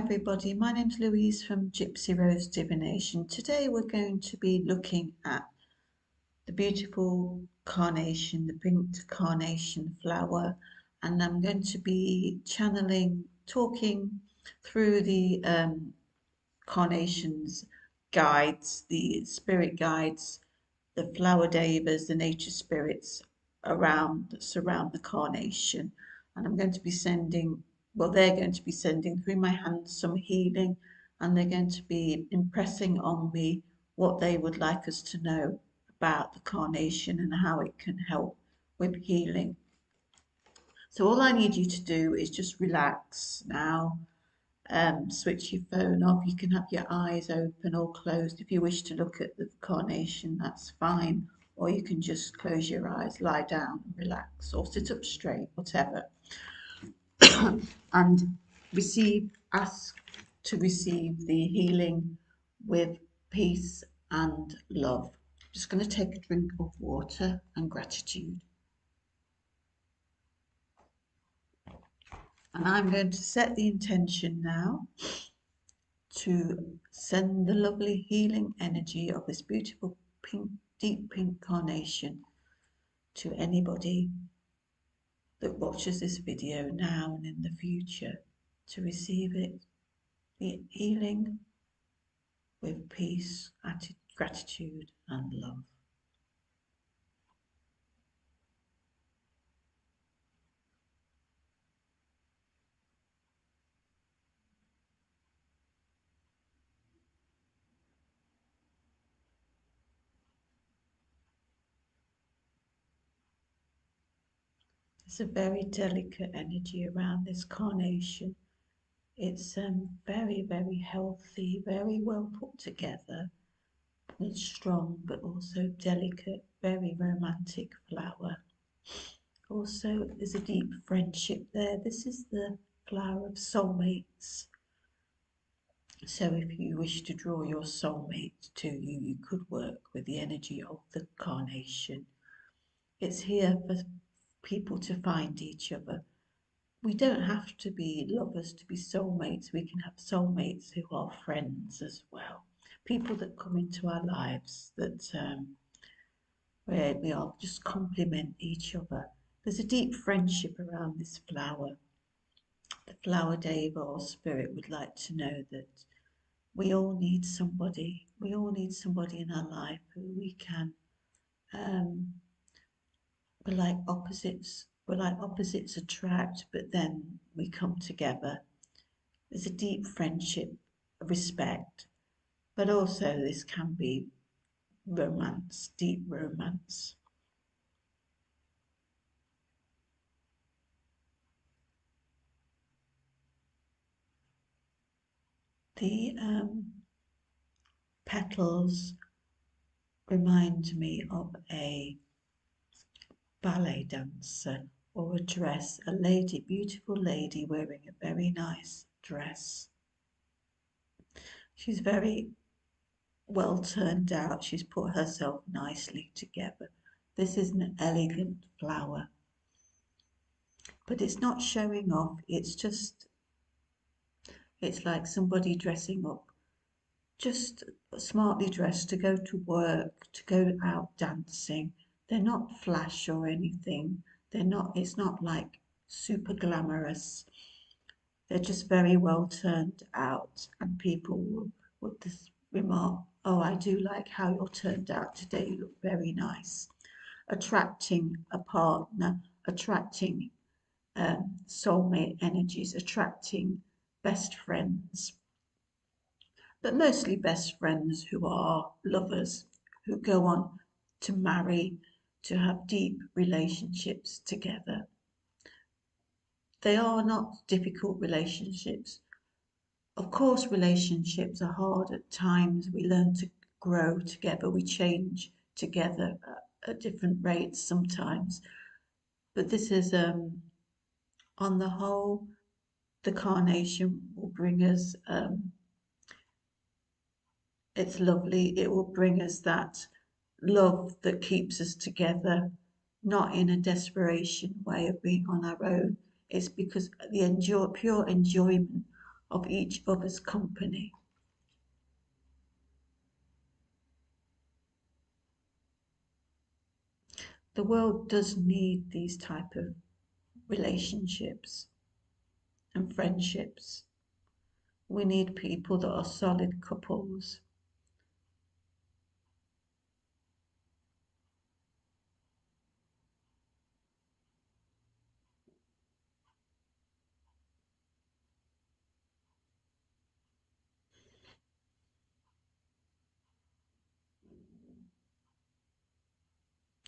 everybody, my name's Louise from Gypsy Rose Divination. Today we're going to be looking at the beautiful carnation, the pink carnation flower, and I'm going to be talking through the carnations guides, the spirit guides, the flower devas, the nature spirits that surround the carnation. And I'm going to be they're going to be sending through my hands some healing, and they're going to be impressing on me what they would like us to know about the carnation and how it can help with healing. So all I need you to do is just relax now. Switch your phone off. You can have your eyes open or closed. If you wish to look at the carnation, that's fine. Or you can just close your eyes, lie down, relax, or sit up straight, whatever. And ask to receive the healing with peace and love. Just going to take a drink of water and gratitude. And I'm going to set the intention now to send the lovely healing energy of this beautiful pink, deep pink carnation to anybody that watches this video now and in the future to receive it, the healing with peace, gratitude and love. There's a very delicate energy around this carnation. It's very, very healthy, very well put together. It's strong but also delicate, very romantic flower. Also, there's a deep friendship there. This is the flower of soulmates. So if you wish to draw your soulmate to you, you could work with the energy of the carnation. It's here for people to find each other. We don't have to be lovers to be soulmates. We can have soulmates who are friends as well. People that come into our lives that where we all just complement each other. There's a deep friendship around this flower. The flower deva or spirit would like to know that we all need somebody. We all need somebody in our life who we can. We're like opposites. We're like opposites attract, but then we come together. There's a deep friendship, respect, but also this can be romance, deep romance. The petals remind me of a ballet dancer or a dress, a lady, beautiful lady wearing a very nice dress. She's very well turned out. She's put herself nicely together. This is an elegant flower, but it's not showing off. It's like somebody dressing up, just smartly dressed to go to work, to go out dancing. They're not flash or anything. It's not like super glamorous. They're just very well turned out, and people would just remark, oh, I do like how you're turned out today. You look very nice. Attracting a partner, attracting soulmate energies, attracting best friends, but mostly best friends who are lovers, who go on to marry, to have deep relationships together. They are not difficult relationships. Of course, relationships are hard at times. We learn to grow together, we change together at different rates sometimes. But this is, on the whole, the carnation will bring us, it's lovely, it will bring us that love that keeps us together, not in a desperation way of being on our own. It's because pure enjoyment of each other's company. The world does need these type of relationships and friendships. We need people that are solid couples.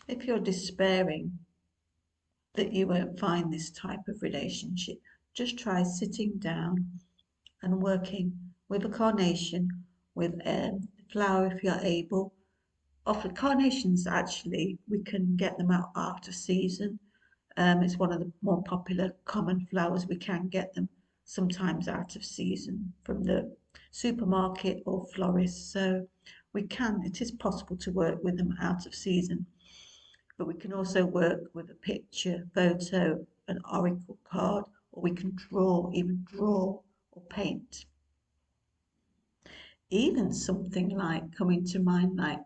If you're despairing that you won't find this type of relationship, just try sitting down and working with a carnation, with a flower if you're able. Often carnations, actually, we can get them out of season. It's one of the more popular common flowers. We can get them sometimes out of season from the supermarket or florist. So it is possible to work with them out of season. But we can also work with a picture, photo, an oracle card, or we can even draw or paint. Even something like coming to mind, like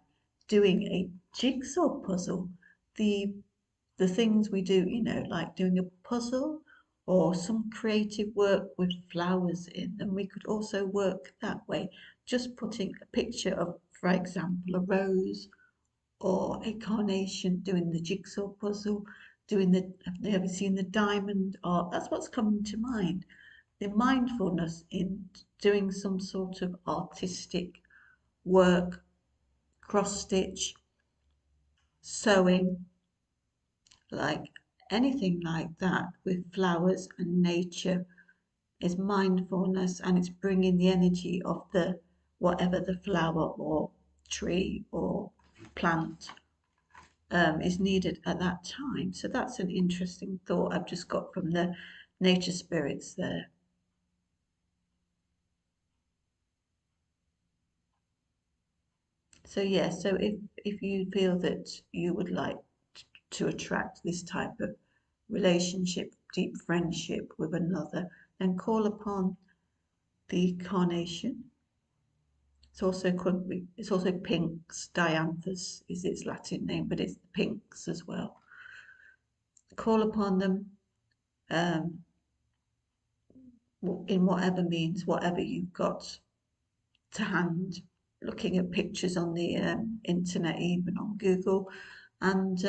doing a jigsaw puzzle. The the things we do, like doing a puzzle or some creative work with flowers in them. We could also work that way, just putting a picture of, for example, a rose or a carnation, doing the jigsaw puzzle, have you ever seen the diamond art? That's what's coming to mind. The mindfulness in doing some sort of artistic work, cross stitch, sewing, like anything like that with flowers and nature is mindfulness, and it's bringing the energy of the whatever the flower or tree or plant is needed at that time. So that's an interesting thought I've just got from the nature spirits there. So yeah, so if you feel that you would like to attract this type of relationship, deep friendship with another, then call upon the carnation. It's also pinks. Dianthus is its Latin name, but it's pinks as well. Call upon them um, in whatever means, whatever you've got to hand. Looking at pictures on the internet, even on Google, and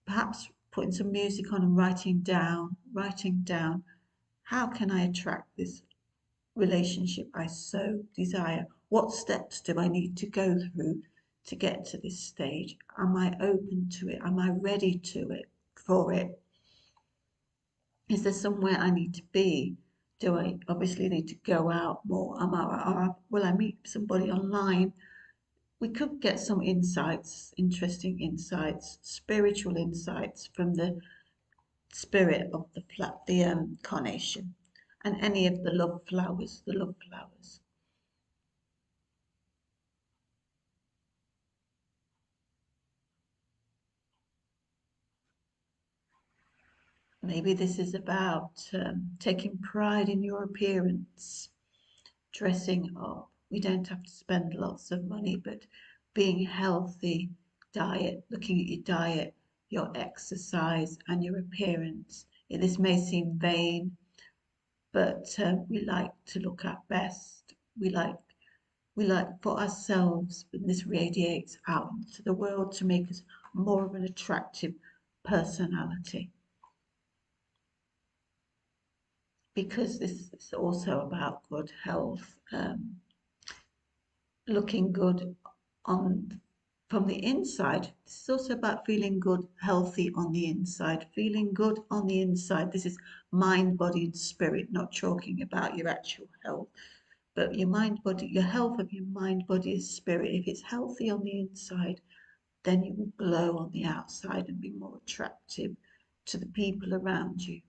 perhaps putting some music on and writing down how can I attract this relationship I so desire? What steps do I need to go through to get to this stage? Am I open to it? Am I ready for it? Is there somewhere I need to be? Do I obviously need to go out more? Will I meet somebody online? We could get some insights, interesting insights, spiritual insights from the spirit of the carnation and any of the love flowers. Maybe this is about taking pride in your appearance, dressing up. We don't have to spend lots of money, but being healthy, looking at your diet, your exercise, and your appearance. This may seem vain, but we like to look our best. We like for ourselves, and this radiates out into the world to make us more of an attractive personality. Because this is also about good health, looking good on from the inside. This is also about feeling good, healthy on the inside, feeling good on the inside. This is mind, body, and spirit, not talking about your actual health, but your mind, body, your health of your mind, body, and spirit. If it's healthy on the inside, then you will glow on the outside and be more attractive to the people around you.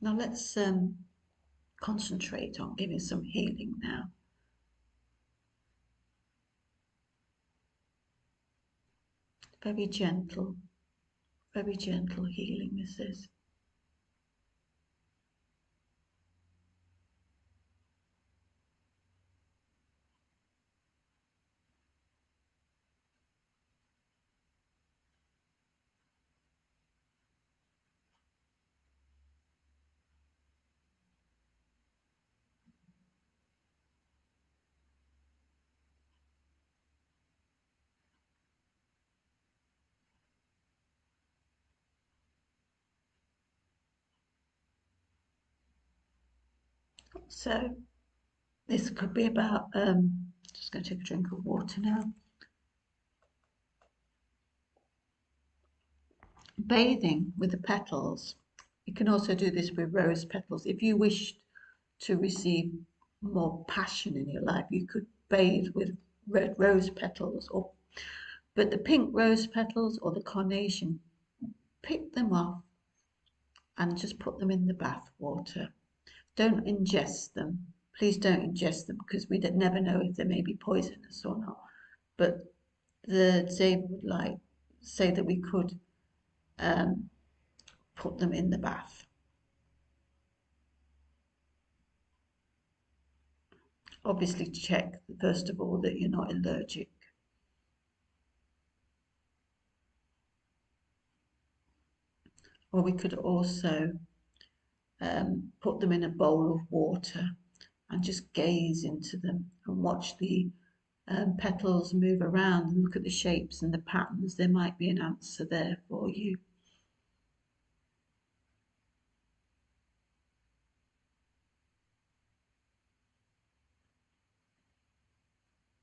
Now let's concentrate on giving some healing now. Very gentle healing this is. So this could be about, just going to take a drink of water now. Bathing with the petals. You can also do this with rose petals. If you wished to receive more passion in your life, you could bathe with red rose petals, but the pink rose petals or the carnation, pick them off and just put them in the bath water. Don't ingest them. Please don't ingest them because we never know if they may be poisonous or not. But they would say that we could um, put them in the bath. Obviously, check first of all that you're not allergic. Or we could also put them in a bowl of water and just gaze into them and watch the petals move around and look at the shapes and the patterns. There might be an answer there for you.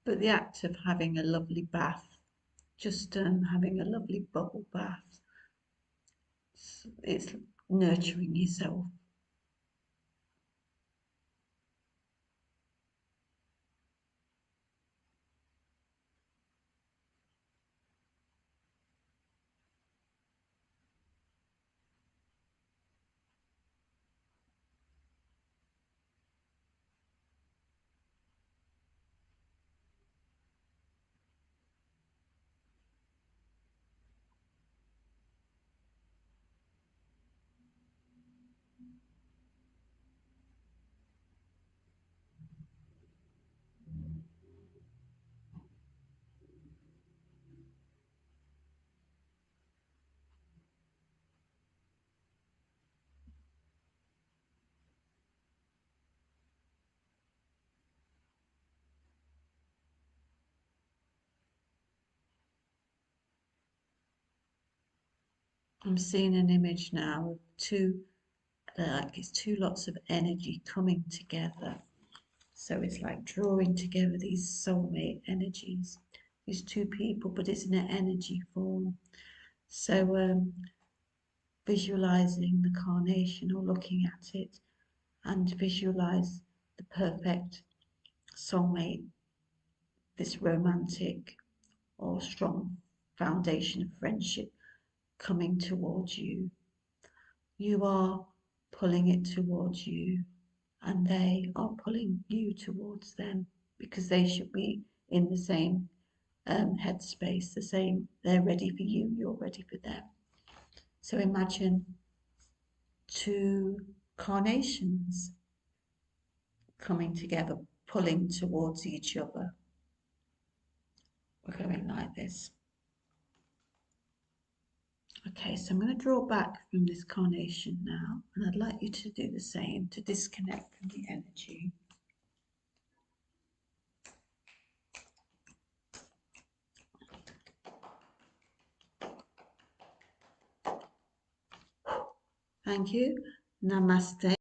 But the act of having a lovely bath, just having a lovely bubble bath, it's nurturing yourself. I'm seeing an image now of it's two lots of energy coming together. So it's like drawing together these soulmate energies, these two people, but it's in an energy form. So visualizing the carnation or looking at it and visualize the perfect soulmate, this romantic or strong foundation of friendship coming towards you. You are pulling it towards you, and they are pulling you towards them because they should be in the same headspace, the same. They're ready for you, you're ready for them. So imagine two carnations coming together, pulling towards each other. We're going like this. Okay, so I'm going to draw back from this carnation now, and I'd like you to do the same to disconnect from the energy. Thank you. Namaste.